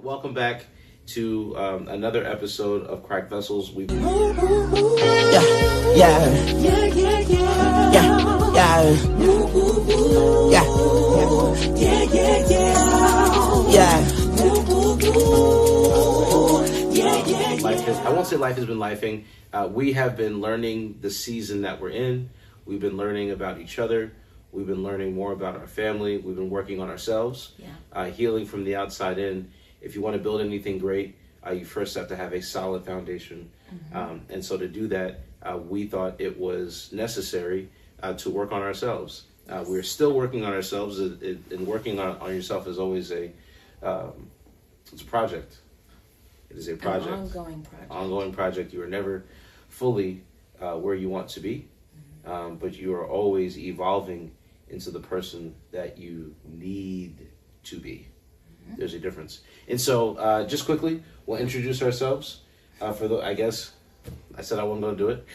Welcome back to another episode of Cracked Vessels. Yeah. I won't say life has been lifing. We have been learning the season that we're in. We've been learning about each other. We've been learning more about our family. We've been working on ourselves, healing from the outside in. If you want to build anything great, you first have to have a solid foundation. And so to do that, we thought it was necessary to work on ourselves. We're still working on ourselves, and working on yourself is always it's a project. It is a project. An ongoing project. You are never fully where you want to be, but you are always evolving into the person that you need to be. There's a difference. And so just quickly, we'll introduce ourselves. I guess I said I wasn't going to do it,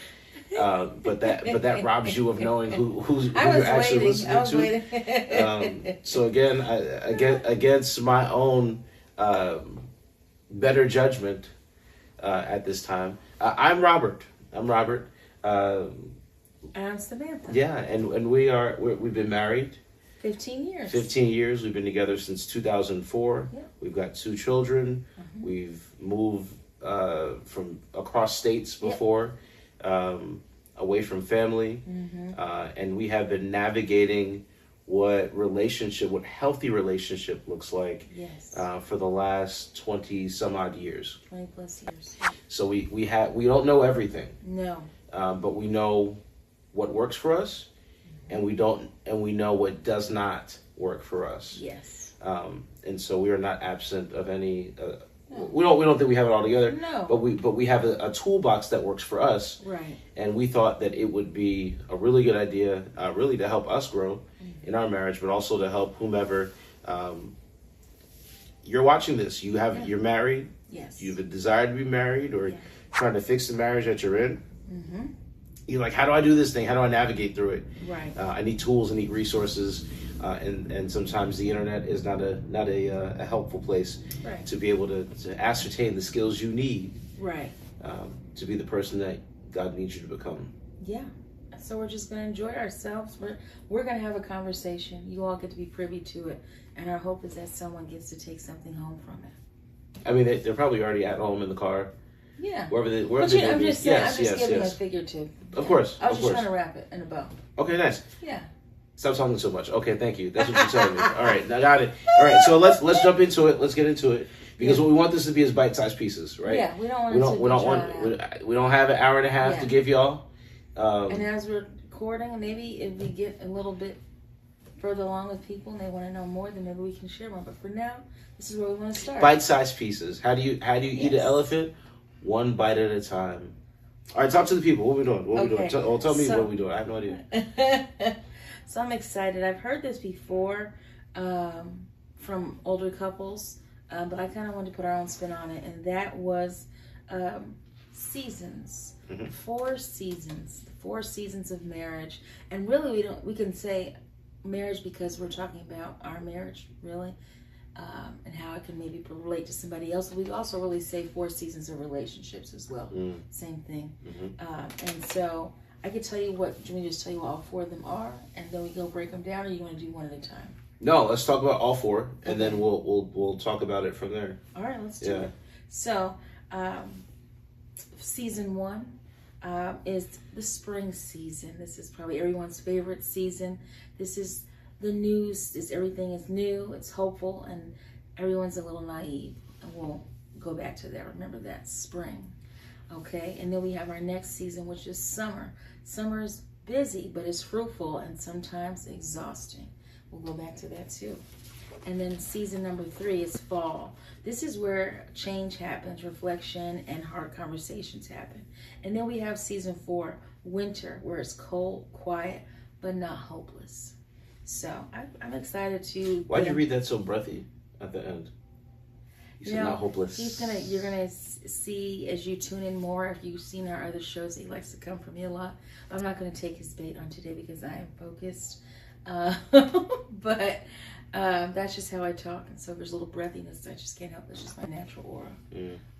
but that robs you of knowing who you're actually listening to. So again, against my own better judgment at this time, I'm Robert. I'm Samantha. Yeah, and we've been married 15 years. 15 years. We've been together since 2004. Yep. We've got 2 children. We've moved from across states before, away from family, and we have been navigating what healthy relationship looks like for the last 20 some odd years. 20 plus years. So we don't know everything. No. But we know what works for us, and we know what does not work for us. Yes. And so we are not absent of any. We don't think we have it all together. No. But we have a toolbox that works for us. Right. And we thought that it would be a really good idea, really to help us grow in our marriage, but also to help whomever. You're watching this. You're married. Yes. You have a desire to be married, or trying to fix the marriage that you're in. You're like, how do I do this thing? How do I navigate through it? Right. I need tools. I need resources, and sometimes the internet is not a helpful place to be able to ascertain the skills you need. Right. To be the person that God needs you to become. Yeah. So we're just going to enjoy ourselves. We're going to have a conversation. You all get to be privy to it, and our hope is that someone gets to take something home from it. I mean, they're probably already at home in the car. Yeah. Wherever they I'm just saying, I'm just giving a figurative. Of course. I was just trying to wrap it in a bow. Okay, nice. Yeah. Stop talking so much. Okay, thank you. That's what you're telling me. All right, I got it. All right, so let's jump into it. Let's get into it, because what we want this to be is bite-sized pieces, right? Yeah, we don't have an hour and a half to give y'all. And as we're recording, maybe if we get a little bit further along with people and they want to know more, then maybe we can share more. But for now, this is where we want to start. Bite-sized pieces. How do you eat an elephant? One bite at a time. All right, talk to the people. What are we doing? Tell me what we're doing. I have no idea. So I'm excited. I've heard this before from older couples, but I kind of wanted to put our own spin on it, and that was seasons. 4 seasons. 4 seasons of marriage. And really, we can say marriage because we're talking about our marriage, really. And how it can maybe relate to somebody else. We also really say 4 seasons of relationships as well. Same thing. And so I could tell you do you want me to just tell you what all 4 of them are, and then we go break them down, or you want to do one at a time? No, let's talk about all 4, and then we'll talk about it from there. All right, let's do it. So, season 1 is the spring season. This is probably everyone's favorite season. This is the news everything is new, it's hopeful, and everyone's a little naive. And we'll go back to that. Remember that, spring. Okay, and then we have our next season, which is summer. Summer is busy, but it's fruitful and sometimes exhausting. We'll go back to that too. And then season number 3 is fall. This is where change happens, reflection, and hard conversations happen. And then we have season 4, winter, where it's cold, quiet, but not hopeless. So I'm excited to. Why'd you read that so breathy at the end? You said not hopeless. You're gonna see as you tune in more. If you've seen our other shows, he likes to come for me a lot. I'm not gonna take his bait on today because I am focused. But That's just how I talk, and so there's a little breathiness. I just can't help it. It's just my natural aura.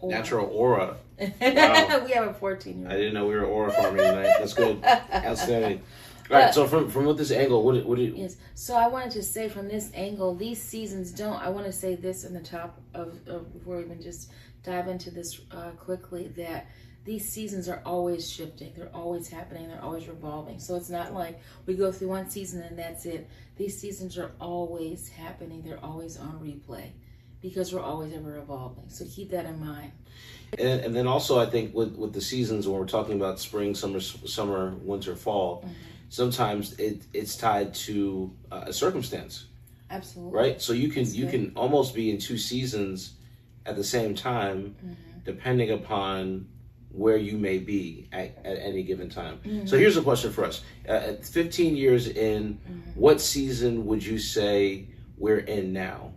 Natural aura. Wow. We have a 14-year-old. I didn't know we were aura farming tonight. That's good. Outstanding. All right, so from what this angle, what do you... Yes, so I wanted to say from this angle, these seasons don't... I want to say this in the top of before we even just dive into this quickly, that these seasons are always shifting. They're always happening. They're always revolving. So it's not like we go through one season and that's it. These seasons are always happening. They're always on replay because we're always ever evolving. So keep that in mind. And then also, I think with the seasons, when we're talking about spring, summer, winter, fall, sometimes it's tied to a circumstance. Absolutely. Right? So you can almost be in two seasons at the same time, depending upon where you may be at any given time. So here's a question for us. At 15 years in, what season would you say we're in now?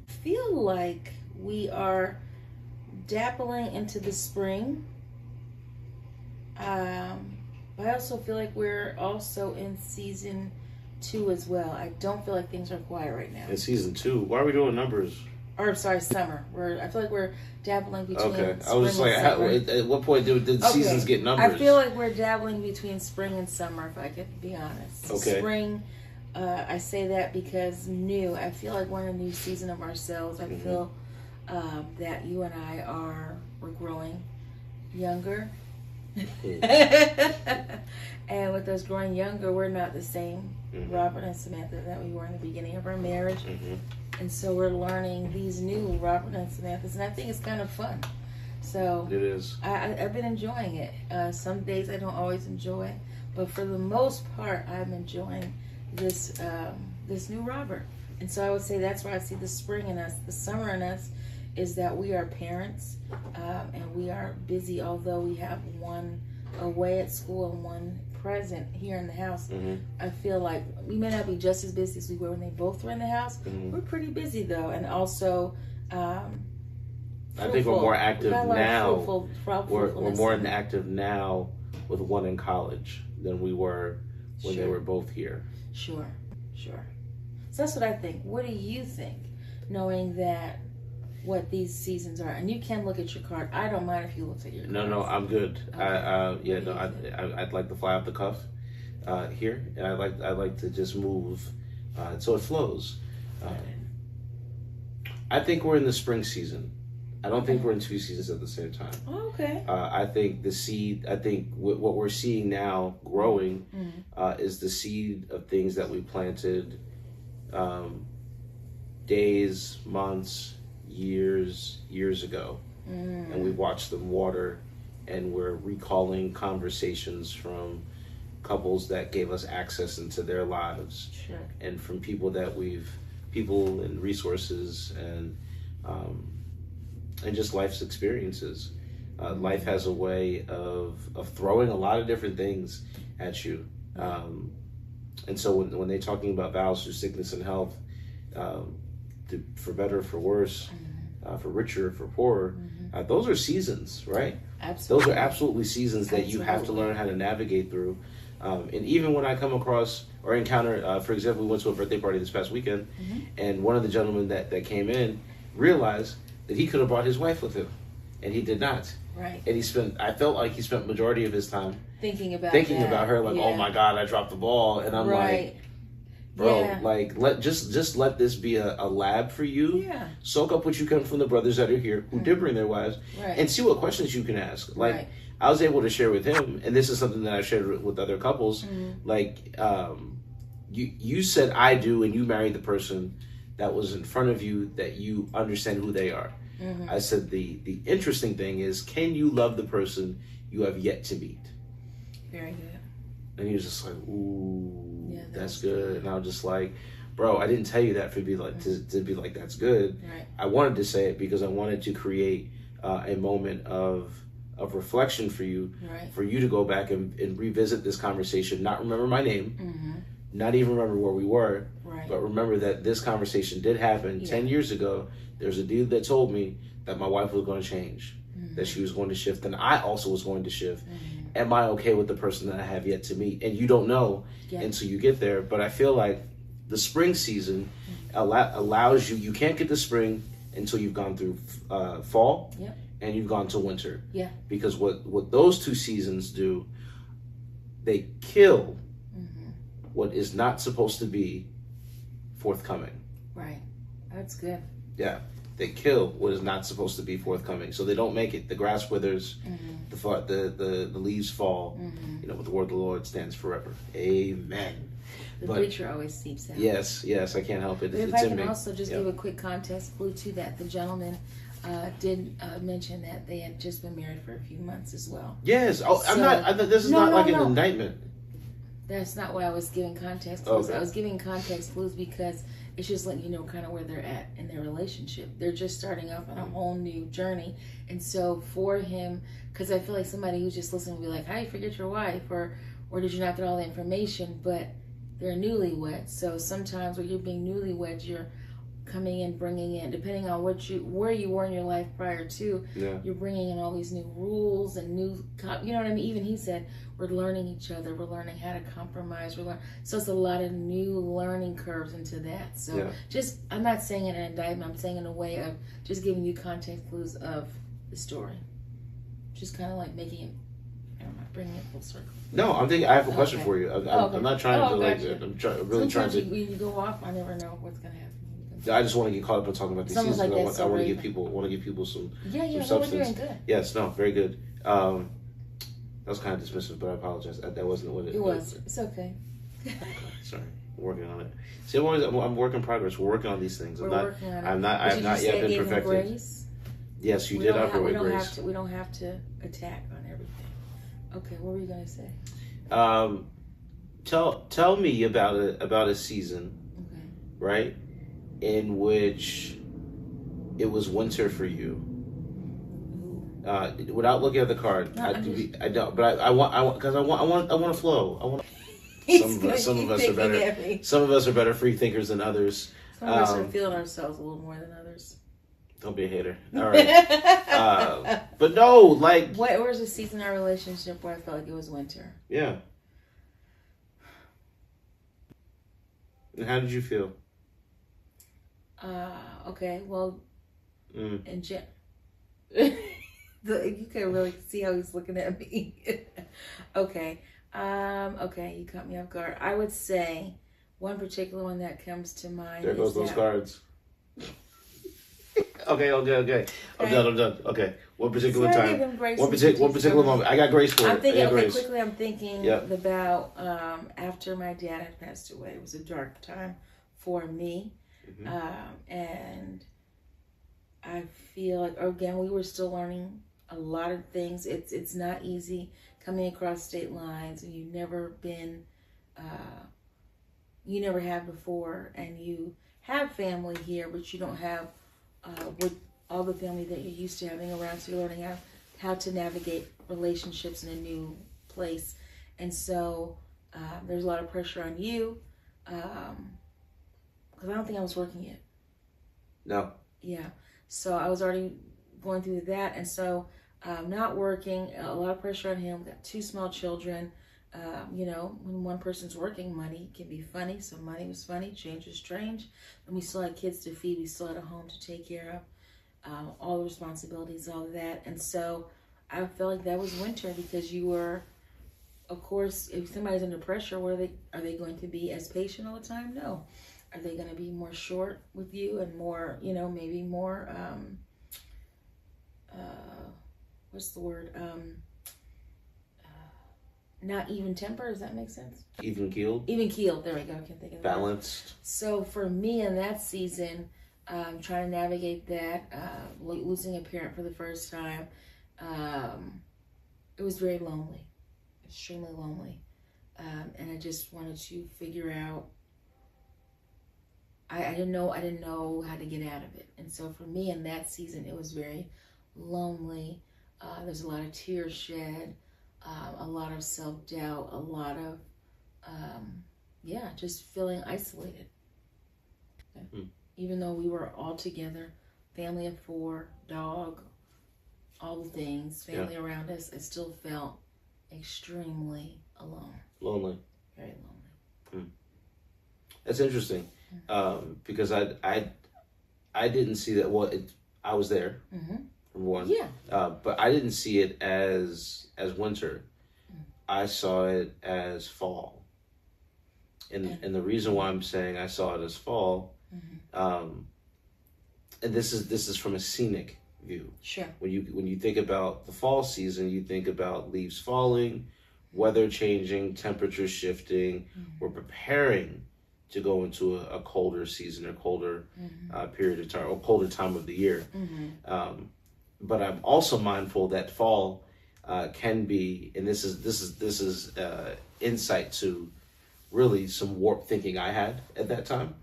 I feel like we are dabbling into the spring. But I also feel like we're also in season 2 as well. I don't feel like things are quiet right now. In season 2? Why are we doing numbers? Or sorry, summer. I feel like we're dabbling between Okay. spring I was just like, at what point did seasons get numbers? I feel like we're dabbling between spring and summer, if I could be honest. Okay. Spring, I say that because new. I feel like we're in a new season of ourselves. I feel that you and I we're growing younger. And with us growing younger, we're not the same Robert and Samantha that we were in the beginning of our marriage. And so we're learning these new Robert and Samanthas, and I think it's kind of fun. So it is. I've been enjoying it. Some days I don't always enjoy, but for the most part, I'm enjoying this new Robert. And so I would say that's where I see the spring in us, the summer in us, is that we are parents, and we are busy. Although we have one away at school and one present here in the house, I feel like we may not be just as busy as we were when they both were in the house. We're pretty busy though, and also I think we're more active now. We're more active now with one in college than we were when they were both here. Sure. So that's what I think. What do you think, knowing that what these seasons are? And you can look at your card. I don't mind if you look at your card. No, I'm good. Okay. I'd like to fly off the cuff here, and I'd like to just move so it flows. I think we're in the spring season. I don't think we're in two seasons at the same time. Okay. I think what we're seeing now growing is the seed of things that we planted days, months, years ago, and we watched them water, and we're recalling conversations from couples that gave us access into their lives, and from people and resources and just life's experiences. Life has a way of throwing a lot of different things at you, and so when they're talking about vows through sickness and health, for better, for worse, for richer, for poorer, those are seasons, right? Absolutely. Those are absolutely seasons that you have to learn how to navigate through. And even when I come across or encounter, for example, we went to a birthday party this past weekend, and one of the gentlemen that came in realized that he could have brought his wife with him, and he did not. Right. And I felt like he spent majority of his time thinking about her, like, oh my God, I dropped the ball. And I'm like, bro, like let this be a lab for you. Yeah. Soak up what you can from the brothers that are here who did bring their wives, and see what questions you can ask. Like I was able to share with him, and this is something that I've shared with other couples. Like you said I do, and you married the person that was in front of you, that you understand who they are. I said the interesting thing is, can you love the person you have yet to meet? Very good. And he was just like, ooh, that's good. And I was just like, bro, I didn't tell you that for be like to be like, that's good. Right. I wanted to say it because I wanted to create a moment of reflection for you, for you to go back and revisit this conversation, not remember my name, not even remember where we were, but remember that this conversation did happen 10 years ago. There's a dude that told me that my wife was going to change, that she was going to shift, and I also was going to shift. Am I okay with the person that I have yet to meet? And you don't know until you get there. But I feel like the spring season allows you. You can't get to spring until you've gone through fall, Yep. and you've gone to winter. Yeah. Because what those two seasons do, they kill what is not supposed to be forthcoming. Right. That's good. Yeah. They kill what is not supposed to be forthcoming. So they don't make it. The grass withers, the leaves fall. You know, but the word of the Lord stands forever. Amen. The preacher always sleeps out. Yes, I can't help it. But if it's I in can me. also just give a quick context clue to that, the gentleman did mention that they had just been married for a few months as well. Yes. Oh, So, this is not an indictment. That's not why I was giving context clues. Okay. I was giving context clues because it's just letting you know kind of where they're at in their relationship. They're just starting off on a whole new journey. And so for him, because I feel like somebody who's just listening will be like, how do you forget your wife? Or did you not get all the information? But they're newlyweds. So sometimes when you're being newlyweds, you're coming in, bringing in, depending on where you were in your life prior to, you're bringing in all these new rules and new, you know what I mean? Even he said, we're learning each other. We're learning how to compromise. So it's a lot of new learning curves into that. So I'm not saying it in an indictment. I'm saying in a way of just giving you context clues of the story. Just kind of like making it, I don't know, bringing it full circle. No, I have a question for you. I'm not trying to gotcha. I'm really trying to. When you go off, I never know what's going to happen. I just want to get caught up on talking about these seasons. Like I want to give people some substance. We're doing good. Yes, no, very good. That was kind of dismissive, but I apologize. That wasn't what it was. It's okay. Sorry, I'm working on it. See, I'm work in progress. We're working on these things. Working on it. I have not yet been perfected. Grace? Yes, you did offer with grace. We don't have to attack on everything. Okay, what were you going to say? Tell me about a season, right, in which it was winter for you. Without looking at the card, I don't. But I want because I want to flow. Some of us are better. Some of us are better free thinkers than others. Some of us are feeling ourselves a little more than others. Don't be a hater. All right. But no, like. Where was a season in our relationship where I felt like it was winter? Yeah. And how did you feel? Okay, well, you can really see how he's looking at me. Okay, you caught me off guard. I would say one particular one that comes to mind. There goes those cards. Okay. I'm done. Okay, one particular time. One particular moment. I got grace for it. I'm thinking about after my dad had passed away. It was a dark time for me. And I feel like, again, we were still learning a lot of things. It's not easy coming across state lines, and you've never been, you never have before, and you have family here, but you don't have with all the family that you're used to having around. So you're learning how to navigate relationships in a new place, and so there's a lot of pressure on you. Because I don't think I was working yet. No. Yeah. So I was already going through that. And so not working, a lot of pressure on him. Got 2 small children. When one person's working, money can be funny. So money was funny. Change was strange. And we still had kids to feed. We still had a home to take care of. All the responsibilities, all of that. And so I felt like that was winter because you were, of course, if somebody's under pressure, are they going to be as patient all the time? No. Are they going to be more short with you and more, maybe more, what's the word? Not even temper. Does that make sense? Even keeled. Even keeled. There we go. I can't think of that. Balanced. So for me in that season, trying to navigate that, losing a parent for the first time, it was very lonely, extremely lonely. And I just wanted to figure out, I didn't know how to get out of it. And so for me in that season, it was very lonely. There's a lot of tears shed, a lot of self-doubt, a lot of, just feeling isolated. Okay. Even though we were all together, family of 4, dog, all the things, family around us, I still felt extremely alone. Lonely. Very lonely. That's interesting. because I didn't see that. Well, I was there, for one. Yeah. But I didn't see it as winter. I saw it as fall. And the reason why I'm saying I saw it as fall, and this is from a scenic view. Sure. When you think about the fall season, you think about leaves falling, weather changing, temperature shifting. We're preparing to go into a colder season or colder period of time, or colder time of the year. But I'm also mindful that fall can be, and this is insight to really some warped thinking I had at that time,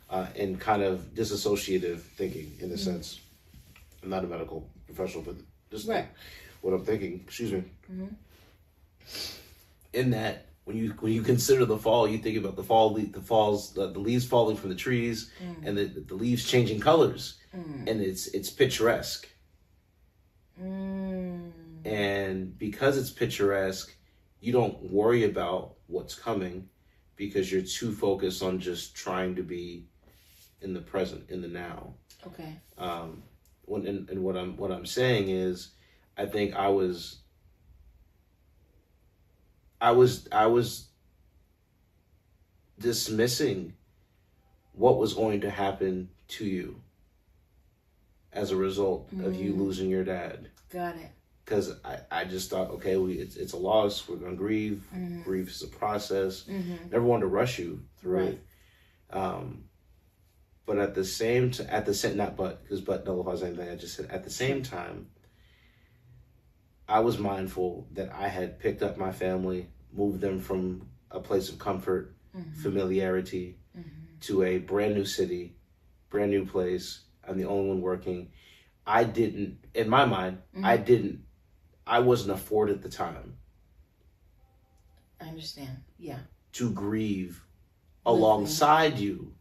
and kind of disassociative thinking in a sense. I'm not a medical professional, but just what I'm thinking. Excuse me. In that, when you consider the fall, you think about the leaves falling from the trees, and the leaves changing colors, and it's picturesque. And because it's picturesque, you don't worry about what's coming, because you're too focused on just trying to be in the present, in the now. Okay. What I'm saying is, I think I was dismissing what was going to happen to you as a result of you losing your dad. Got it. Because I just thought, okay, it's a loss. We're going to grieve. Grief is a process. Never wanted to rush you through it. But at the same because nullifies anything I just said. At the same time, I was mindful that I had picked up my family, moved them from a place of comfort, familiarity, to a brand new city, brand new place. I'm the only one working. I didn't, in my mind, I wasn't afforded the time. I understand. Yeah. To grieve alongside you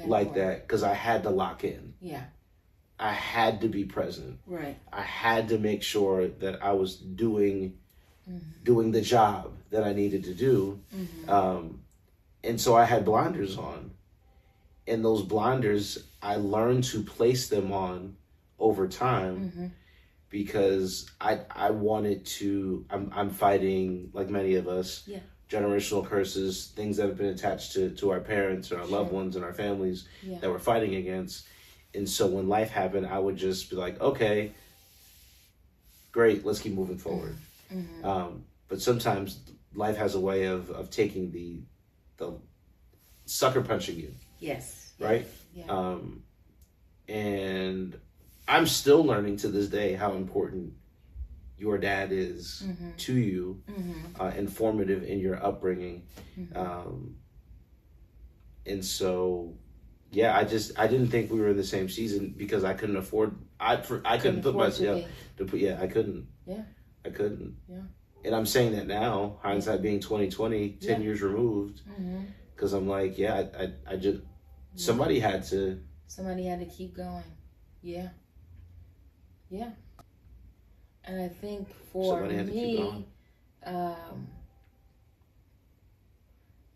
like that, because I had to lock in. Yeah. I had to be present. Right. I had to make sure that I was doing the job that I needed to do. And so I had blinders on. And those blinders, I learned to place them on over time, because I wanted to, I'm fighting, like many of us, generational curses, things that have been attached to our parents and our loved ones and our families that we're fighting against. And so when life happened, I would just be like, okay, great, let's keep moving forward. But sometimes life has a way of taking the sucker punching you. Yes. Right? Yeah. And I'm still learning to this day how important your dad is to you, informative in your upbringing. And so, yeah, I didn't think we were in the same season, because I couldn't afford, I couldn't put myself I couldn't. Yeah. I couldn't. Yeah. And I'm saying that now, hindsight being 2020, 10 years removed, because I'm like, I just, somebody had to keep going. Yeah. Yeah. And I think for me,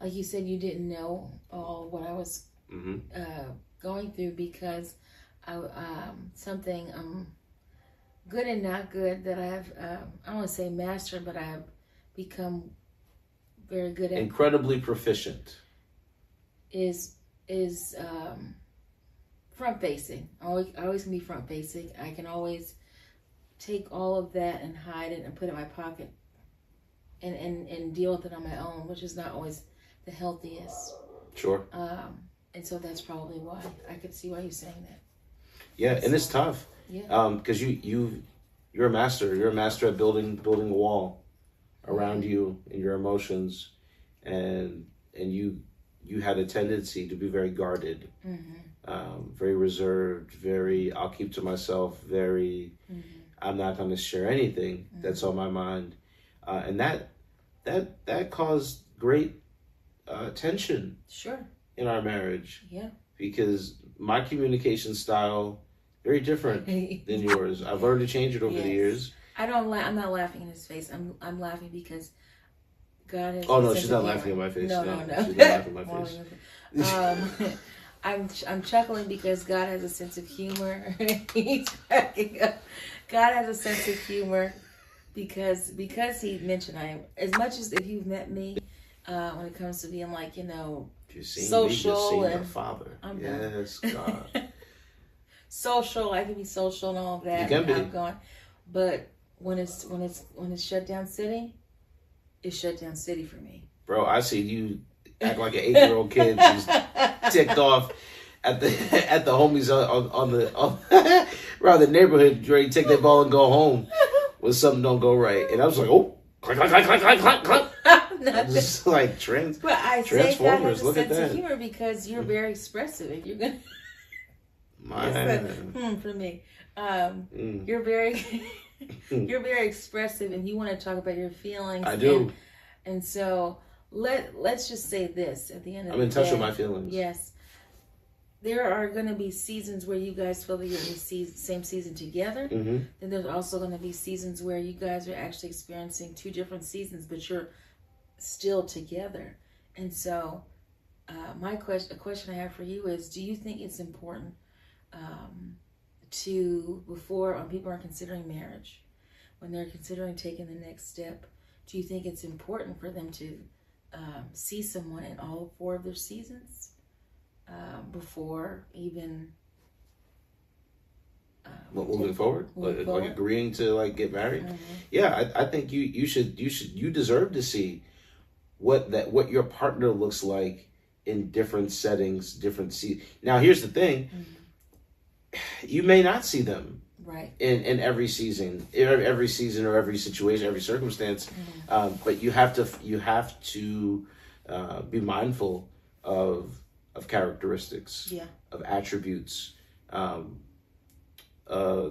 like you said, you didn't know all what I was going through, because something good and not good that I have, I don't want to say mastered, but I have become very good at. Incredibly proficient. Is front facing. I always can be front facing. I can always take all of that and hide it and put it in my pocket and deal with it on my own, which is not always the healthiest. Sure. And so that's probably why. I could see why you're saying that. Yeah, and it's tough. Yeah. Because you're a master. You're a master at building a wall around you and your emotions, and you had a tendency to be very guarded, very reserved, very I'll keep to myself, very I'm not going to share anything that's on my mind, and that caused great tension. Sure. In our marriage. Yeah. Because my communication style very different than yours. I've learned to change it over the years. I'm not laughing in his face. I'm laughing because God has. Oh no, she's not laughing in my face. No. She's not laughing in my face. I'm chuckling because God has a sense of humor. He's cracking up. God has a sense of humor because he mentioned as much as if you've met me, when it comes to being like, social me, and the Father. I'm yes, God. Social, I can be social and all of that. You can be. I'm going, but when it's shut down city, it's shut down city for me. Bro, I see you act like an 8-year-old kid who's ticked off at the homies around the neighborhood ready to take their ball and go home when something don't go right. And I was like, oh, clack, clack, clack, clack, clack, clack. Just like but I say God has a look sense at that. of humor because you're very expressive. If you're gonna, for me, you're very you're very expressive, and you want to talk about your feelings. I do, and so let's just say this at the end of the day. I'm in touch with my feelings. Yes, there are going to be seasons where you guys feel that you're in the same season together. Mm-hmm. Then there's also going to be seasons where you guys are actually experiencing two different seasons, but you're still together. And so a question I have for you is, do you think it's important when people are considering marriage, when they're considering taking the next step, do you think it's important for them to see someone in all 4 of their seasons before even moving forward, like agreeing to like get married? Mm-hmm. Yeah, I think you deserve to see what your partner looks like in different settings, different Now, here's the thing: mm-hmm. you may not see them right in every season or every situation, every circumstance. Mm-hmm. But you have to be mindful of characteristics, of attributes,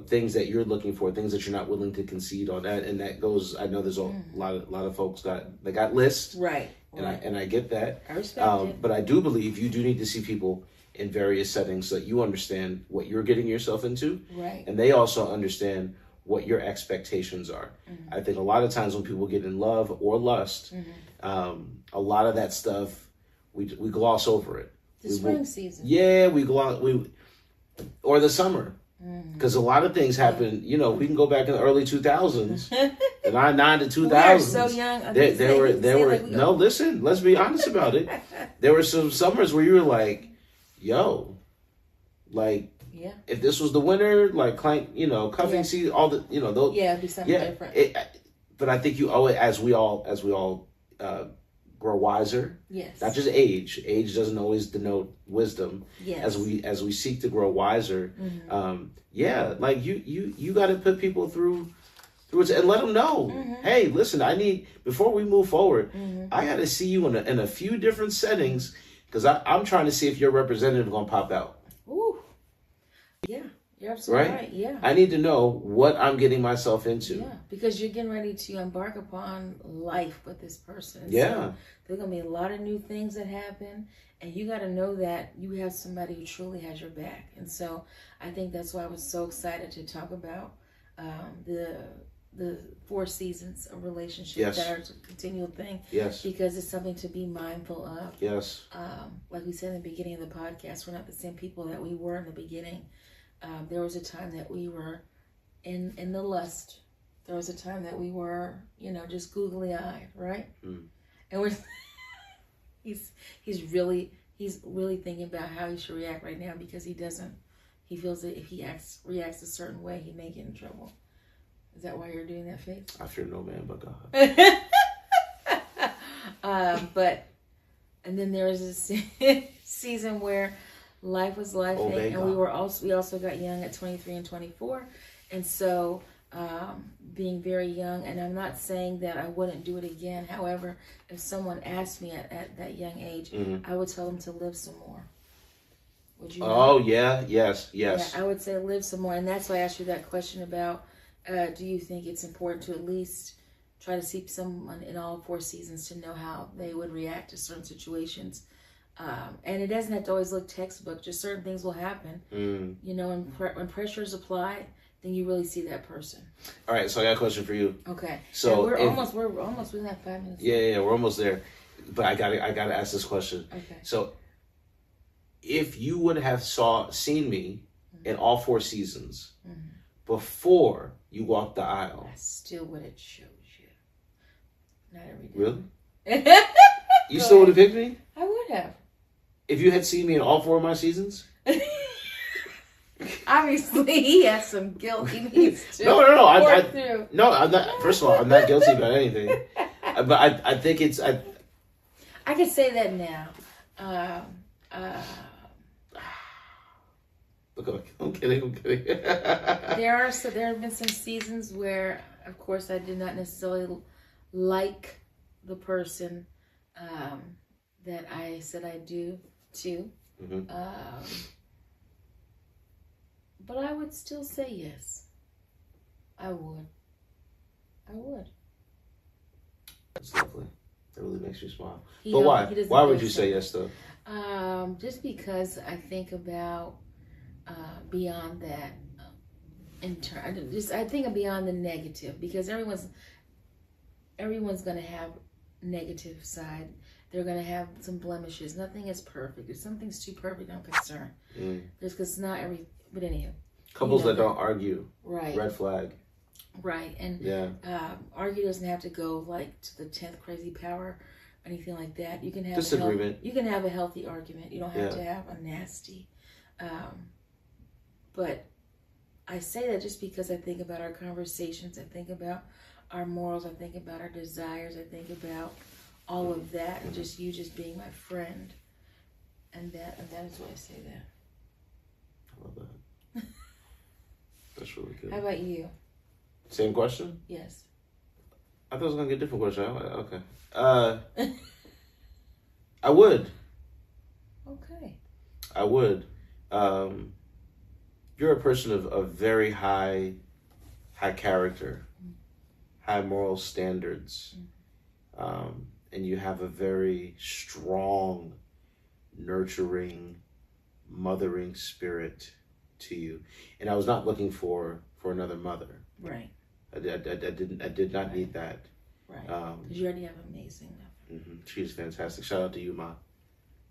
things that you're looking for, things that you're not willing to concede on. That, and that goes. I know there's a lot of folks got lists, right. And I get that. I respect it. But I do believe you do need to see people in various settings so that you understand what you're getting yourself into, right? And they also understand what your expectations are. Mm-hmm. I think a lot of times when people get in love or lust, mm-hmm. A lot of that stuff we gloss over it. The spring season, or the summer. Because a lot of things happen, we can go back in the early 2000s, the 99 to 2000s. We are so young. There were no, listen, let's be honest about it. There were some summers where you were like, yo, like, if this was the winter, like, cuffing season, all the, those. Yeah, it'd be something different. But I think you owe it as we all grow wiser. Yes. Not just age. Age doesn't always denote wisdom. Yes. As we seek to grow wiser. Mm-hmm. Like you got to put people through it and let them know. Mm-hmm. Hey, listen, before we move forward, mm-hmm. I got to see you in a few different settings because I'm trying to see if your representative gonna pop out. Ooh. Yeah. You're absolutely right. Yeah. I need to know what I'm getting myself into. Yeah, because you're getting ready to embark upon life with this person. Yeah. So there's going to be a lot of new things that happen, and you got to know that you have somebody who truly has your back. And so I think that's why I was so excited to talk about the 4 seasons of relationships that are a continual thing. Yes. Because it's something to be mindful of. Yes. Like we said in the beginning of the podcast, we're not the same people that we were in the beginning. There was a time that we were in the lust. There was a time that we were, just googly-eyed, right? Mm. And he's really thinking about how he should react right now because he feels that if he reacts a certain way, he may get in trouble. Is that why you're doing that face? I fear no man but God. And then there was a season where life was life, and we also got young at 23 and 24, and so being very young. And I'm not saying that I wouldn't do it again. However, if someone asked me at that young age, mm-hmm. I would tell them to live some more. Would you? Oh yeah, yes. Yeah, I would say live some more, and that's why I asked you that question about. Do you think it's important to at least try to see someone in all 4 seasons to know how they would react to certain situations? And it doesn't have to always look textbook. Just certain things will happen. When pressure is applied, then you really see that person. All right, so I got a question for you. Okay. So we're almost. We have 5 minutes. Yeah, we're almost there. But I gotta ask this question. Okay. So, if you would have seen me in all 4 seasons before you walked the aisle, I still would have chose you. Not every day. Really? You still would have picked me? I would have. If you had seen me in all 4 of my seasons? Obviously, he has some guilt he needs to No. work through. No, I'm not. First of all, I'm not guilty about anything. But I think it's... I can say that now. Look, I'm kidding. There have been some seasons where, of course, I did not necessarily like the person that I said I do to. But I would still say yes. I would. That's lovely. That really makes me smile. He but why? He Why would you say yes, though? Just because I think about beyond that. I think of beyond the negative, because everyone's going to have negative side. They're going to have some blemishes. Nothing is perfect. If something's too perfect, I'm concerned. Just because not every. But anyhow. Couples that don't argue. Right. Red flag. Right. And argue doesn't have to go like to the 10th crazy power or anything like that. You can have disagreement. You can have a healthy argument. You don't have to have a nasty. But I say that just because I think about our conversations. I think about our morals. I think about our desires. I think about all of that, and just you just being my friend. And that is why I say that. I love that. That's really good. How about you? Same question? Yes. I thought it was going to get a different question. Okay. I would. Okay. I would. You're a person of very high character, high moral standards, and you have a very strong, nurturing, mothering spirit to you. And I was not looking for another mother. Right. I did not need that. Right. Because you already have an amazing mother. She's fantastic. Shout out to you, Ma.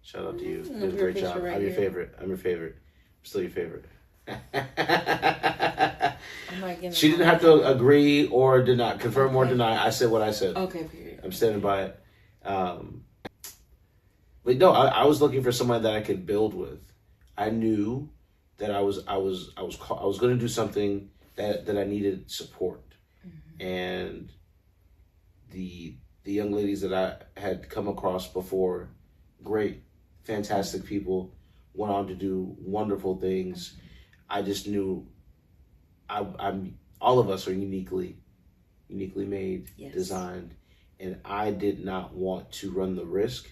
Shout out to you. You Mm-hmm. did a great job. Right I'm your here. favorite. I'm still your favorite. She didn't have to agree or deny, confirm or deny. I said what I said. Okay, period. I'm standing by it. But no, I was looking for someone that I could build with. I knew that I was going to do something that I needed support, and the young ladies that I had come across before, great, fantastic people, went on to do wonderful things. I just knew I'm all of us are uniquely made, designed, and I did not want to run the risk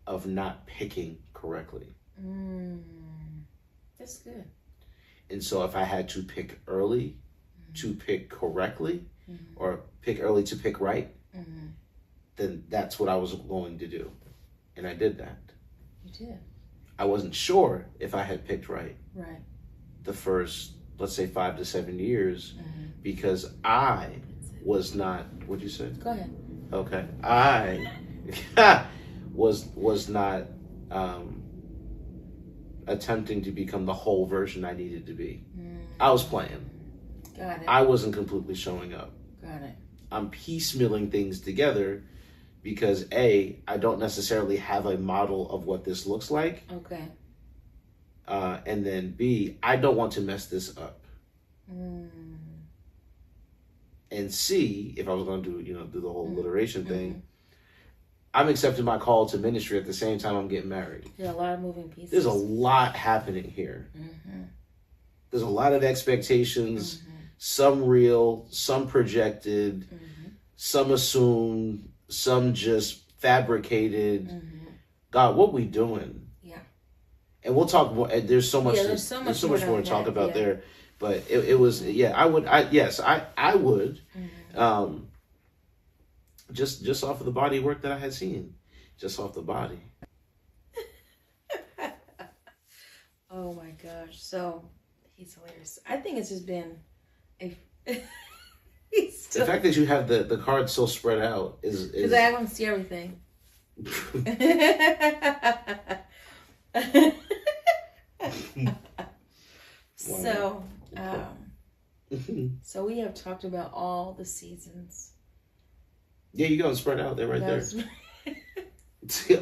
of not picking correctly. That's good. And so if I had to pick early to pick correctly, or pick early to pick right, then that's what I was going to do. And I did that. You did. I wasn't sure if I had picked right. Right. The first, let's say, 5 to 7 years, because I was not, what'd you say? Go ahead. Okay. I was not attempting to become the whole version I needed to be. I was playing. Got it. I wasn't completely showing up. Got it. I'm piecemealing things together because A, I don't necessarily have a model of what this looks like. Okay. And then B, I don't want to mess this up. And C, if I was going to do the whole alliteration thing, I'm accepting my call to ministry at the same time I'm getting married. There's a lot of moving pieces. There's a lot happening here. There's a lot of expectations, some real, some projected, some assumed, some just fabricated. God, what we doing? Yeah. And we'll talk more. There's so much. There's so much more to talk about there. But it was, I would. I would. Just off of the body work that I had seen, just off the body. Oh my gosh! So he's hilarious. I think it's just been a. The fact that you have the cards so spread out is because I want to see everything. So, so we have talked about all the seasons. Yeah, you go spread out there, right there.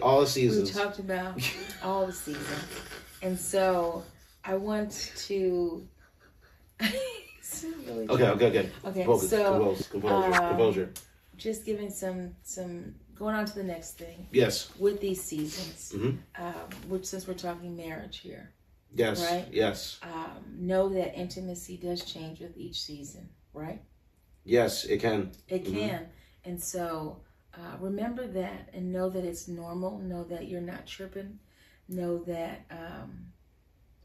All the seasons. We talked about all the seasons, and so I want to. Really Okay. Focus, so composure. Just giving some going on to the next thing. Yes. With these seasons, which since we're talking marriage here. Yes. Right. Yes. Know that intimacy does change with each season, right? Yes, it can. It can, and so remember that, and know that it's normal. Know that you're not tripping. Know that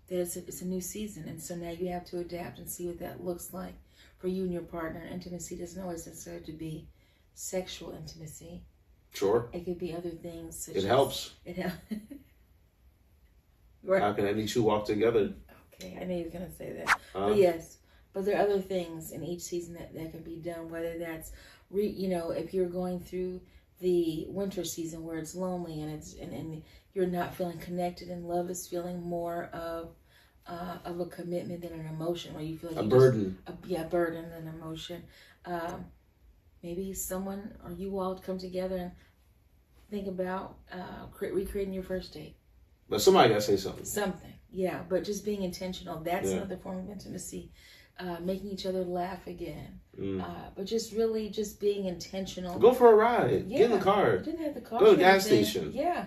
it's a new season, and so now you have to adapt and see what that looks like for you and your partner. Intimacy doesn't always necessarily have to be sexual intimacy. Sure. It could be other things. It helps. It helps. Right. How can any two walk together? Okay, I knew you were going to say that. But yes, but there are other things in each season that can be done, whether that's, if you're going through the winter season where it's lonely and you're not feeling connected, and love is feeling more of a commitment than an emotion, where you feel like a burden. Burden than emotion. Maybe someone or you all come together and think about recreating your first date. But somebody got to say something. Something, yeah. But just being intentional, that's another form of intimacy. Making each other laugh again. But just really just being intentional. Go for a ride. Yeah. Get in the car. You didn't have the car. Go to the gas station. Yeah.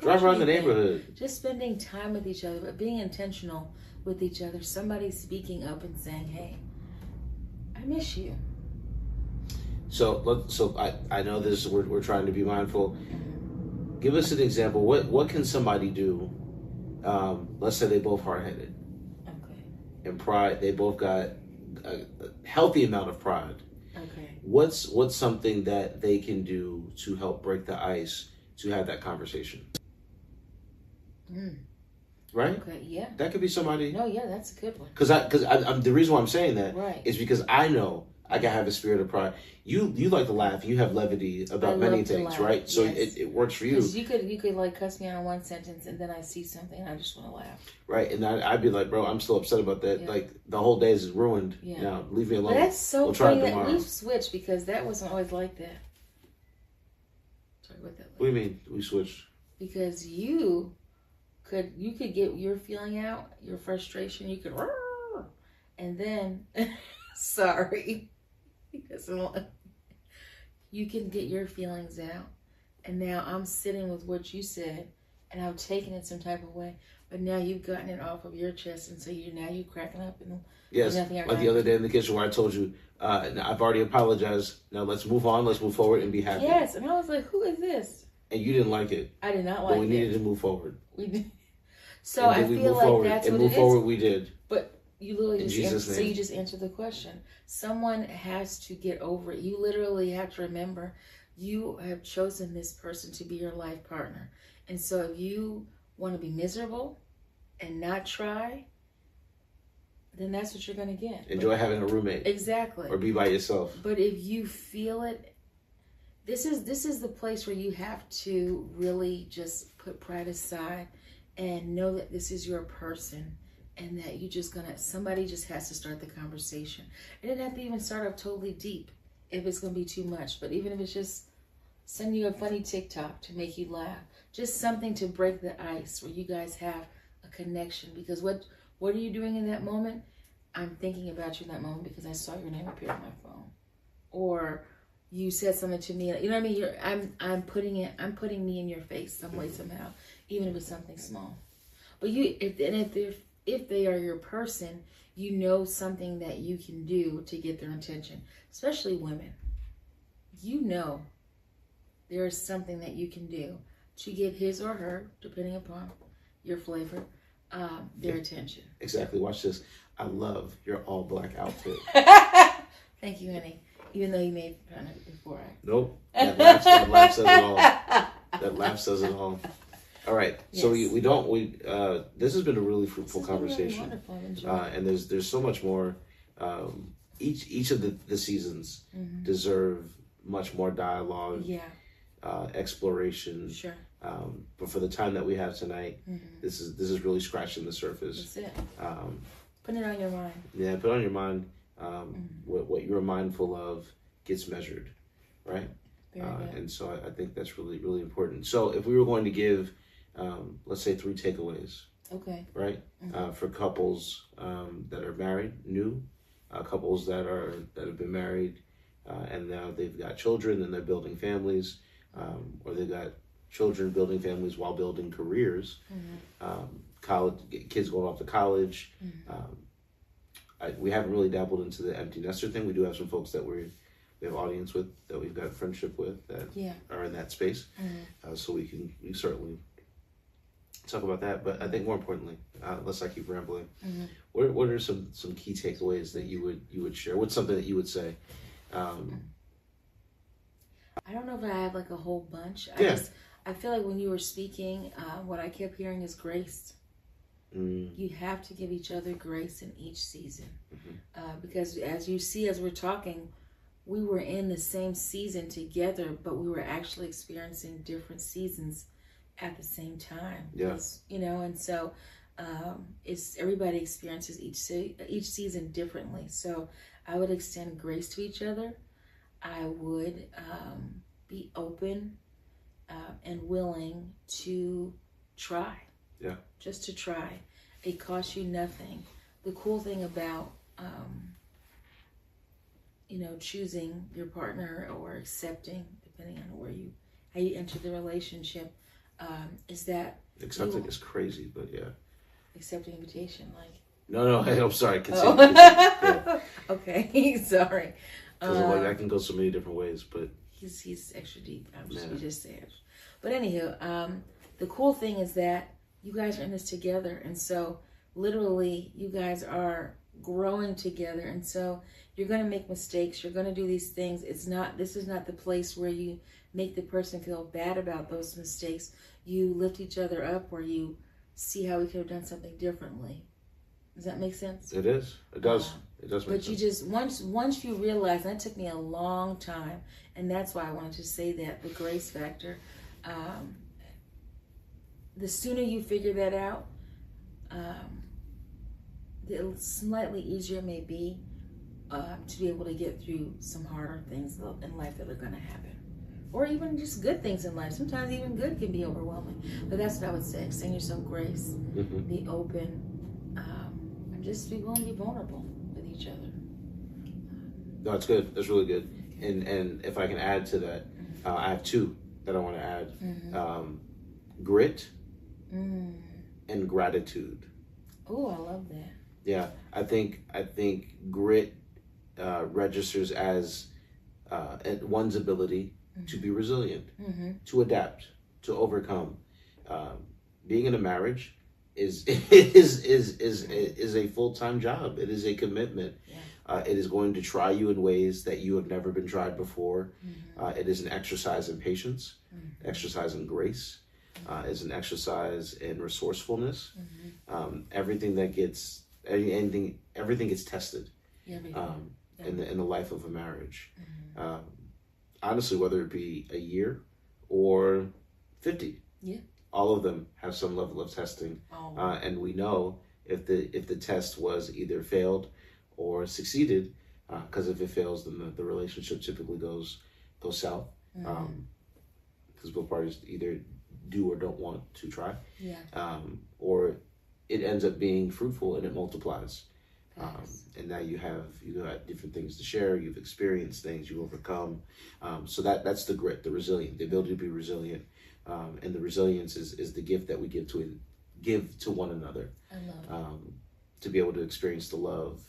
Drive around the neighborhood. Just spending time with each other, but being intentional with each other. Somebody speaking up and saying, hey, I miss you. So I know this. We're trying to be mindful. Give us an example. What can somebody do? Let's say they both hard-headed. Okay. And pride. They both got a healthy amount of pride. Okay. What's something that they can do to help break the ice to have that conversation? Right? Okay. Yeah. That could be somebody. No. Yeah, that's a good one. Because the reason why I'm saying that is right. because I know I can have a spirit of pride. You like to laugh. You have levity about many things, right? So yes. it works for you. You could like cuss me out on one sentence, and then I see something and I just want to laugh. Right, and I'd be like, bro, I'm still upset about that. Yeah. Like the whole day is ruined. Yeah. Now leave me alone. But that's so we'll funny that we've switched, because that wasn't always like that. Talk about that later. What do you mean we switched? Because you could get your feeling out, your frustration. You could, and then sorry. You can get your feelings out, and now I'm sitting with what you said, and I've taken it some type of way, but now you've gotten it off of your chest, and so you cracking up and yes, like the other day in the kitchen where I told you, I've already apologized. Now let's move on. Let's move forward and be happy. Yes, and I was like, who is this? And you didn't like it. I did not like it. But we needed to move forward. We did. So I feel like that's what it is. And move forward we did. But you literally so you just answered the question. Someone has to get over it. You literally have to remember you have chosen this person to be your life partner. And so if you want to be miserable and not try, then that's what you're going to get. Enjoy having a roommate. Exactly. Or be by yourself. But if you feel it, this is the place where you have to really just put pride aside and know that this is your person. And that somebody just has to start the conversation. It doesn't have to even start off totally deep if it's going to be too much. But even if it's just send you a funny TikTok to make you laugh. Just something to break the ice where you guys have a connection. Because what are you doing in that moment? I'm thinking about you in that moment because I saw your name appear on my phone. Or you said something to me. You know what I mean? I'm putting me in your face some way, somehow. Even if it's something small. But if they are your person, you know something that you can do to get their attention, especially women. You know there is something that you can do to get his or her, depending upon your flavor, their attention. Exactly. Watch this. I love your all black outfit. Thank you, honey. Even though you made fun of it before. Nope. That laugh says it all. That laugh says it all. All right, yes. So this has been a really fruitful conversation, really wonderful. And there's so much more. Each of the seasons deserve much more dialogue, exploration, sure. But for the time that we have tonight, this is really scratching the surface. That's it. Put it on your mind. Yeah, put it on your mind. What you're mindful of gets measured, right? And so I think that's really, really important. So if we were going to give, let's say 3 takeaways. Okay. Right? For couples that are married, new, couples that have been married, and now they've got children and they're building families, or they've got children building families while building careers, college kids going off to college. We haven't really dabbled into the empty nester thing. We do have some folks that we have audience with, that we've got friendship with, that are in that space. So we certainly talk about that. But I think more importantly, unless I keep rambling, what are some key takeaways that you would share? What's something that you would say? I don't know if I have like a whole bunch. I feel like when you were speaking, what I kept hearing is grace. You have to give each other grace in each season. Because as you see, as we're talking, we were in the same season together, but we were actually experiencing different seasons at the same time. Yes. And so it's everybody experiences each season differently. So I would extend grace to each other. I would be open and willing to try. Yeah. Just to try. It costs you nothing. The cool thing about choosing your partner or accepting, depending on how you enter the relationship, is that accepting is crazy, but yeah. Accepting invitation, like. No, I'm sorry. Continue. Yeah. Okay, sorry. Because I can go so many different ways, but he's extra deep. We just said. But anywho, the cool thing is that you guys are in this together, and so literally you guys are growing together, and so you're going to make mistakes. You're going to do these things. This is not the place where you make the person feel bad about those mistakes. You lift each other up, where you see how we could have done something differently. Does that make sense? It is. It does. It does make sense. But you just once you realize, and that took me a long time, and that's why I wanted to say that the grace factor. The sooner you figure that out, the slightly easier it may be to be able to get through some harder things in life that are going to happen. Or even just good things in life. Sometimes even good can be overwhelming. But that's what I would say. Extend yourself grace. Be open. And just be willing to be vulnerable with each other. No, it's good. That's really good. And if I can add to that, I have 2 that I want to add. Grit and gratitude. Oh, I love that. Yeah, I think grit registers as one's ability to be resilient, to adapt, to overcome. Being in a marriage is a full-time job. It is a commitment. Yeah. It is going to try you in ways that you have never been tried before. It is an exercise in patience, exercise in grace. Is an exercise in resourcefulness. Everything gets tested in the life of a marriage. Honestly, whether it be a year or 50, all of them have some level of testing. And we know if the test was either failed or succeeded, because if it fails, then the relationship typically goes south. Because both parties either do or don't want to try, or it ends up being fruitful and it multiplies. And now you got different things to share. You've experienced things, you overcome. So that's the grit, the resilient, the ability to be resilient, and the resilience is the gift that we give to one another. I love to be able to experience the love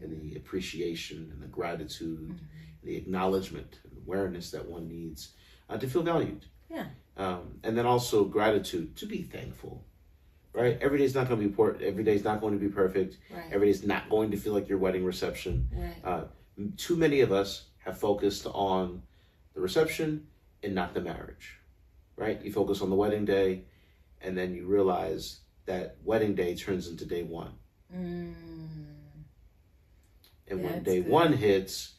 and the appreciation and the gratitude, the acknowledgement and awareness that one needs to feel valued. Yeah. And then also gratitude, to be thankful, right? Every day's not going to be important. Every day's not going to be perfect. Right. Every day's not going to feel like your wedding reception. Right. Too many of us have focused on the reception and not the marriage, right? You focus on the wedding day, and then you realize that wedding day turns into day one. And when day one hits,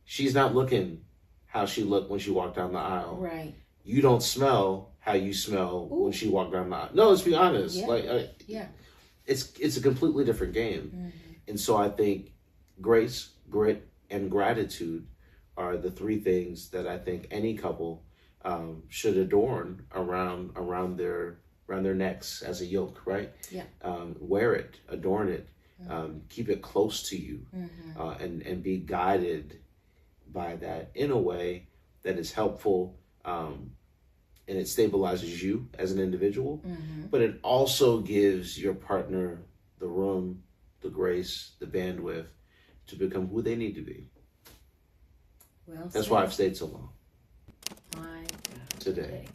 she's not looking how she looked when she walked down the aisle. Right. You don't smell how you smell Ooh. when she walked down the aisle. No, let's be honest. Yeah. Yeah. It's a completely different game. Mm-hmm. And so I think grace, grit, and gratitude are the three things that I think any couple should adorn around their necks as a yoke, right? Yeah. Wear it, adorn it, Mm-hmm. keep it close to you, and be guided by that in a way that is helpful, and it stabilizes you as an individual, but it also gives your partner the room, the grace, the bandwidth to become who they need to be. Well, that's why I've stayed so long. My God. Today.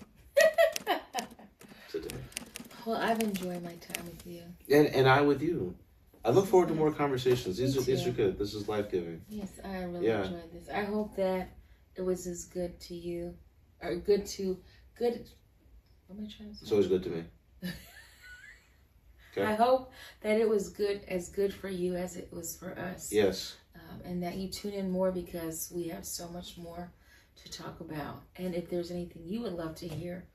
Well, I've enjoyed my time with you. And I with you. I look forward to more conversations. These are good. This is life-giving. Yes, I really enjoyed this. I hope that it was as good to you, or good. What am I trying to say? It's always good to me. Okay. I hope that it was as good for you as it was for us. Yes. And that you tune in more, because we have so much more to talk about. And if there's anything you would love to hear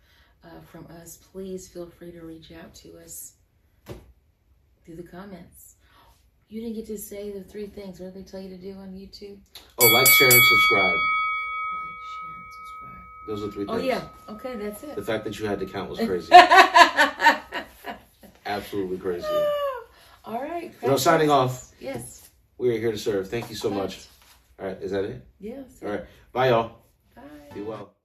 from us, please feel free to reach out to us through the comments. You didn't get to say the 3 things. What did they tell you to do on YouTube? Oh, like, share, and subscribe. Like, share, and subscribe. Those are 3 things. Oh, yeah. Okay, that's it. The fact that you had to count was crazy. Absolutely crazy. All right. Signing off. Yes. We are here to serve. Thank you so much. All right, is that it? Yes. All right. Bye, y'all. Bye. Be well.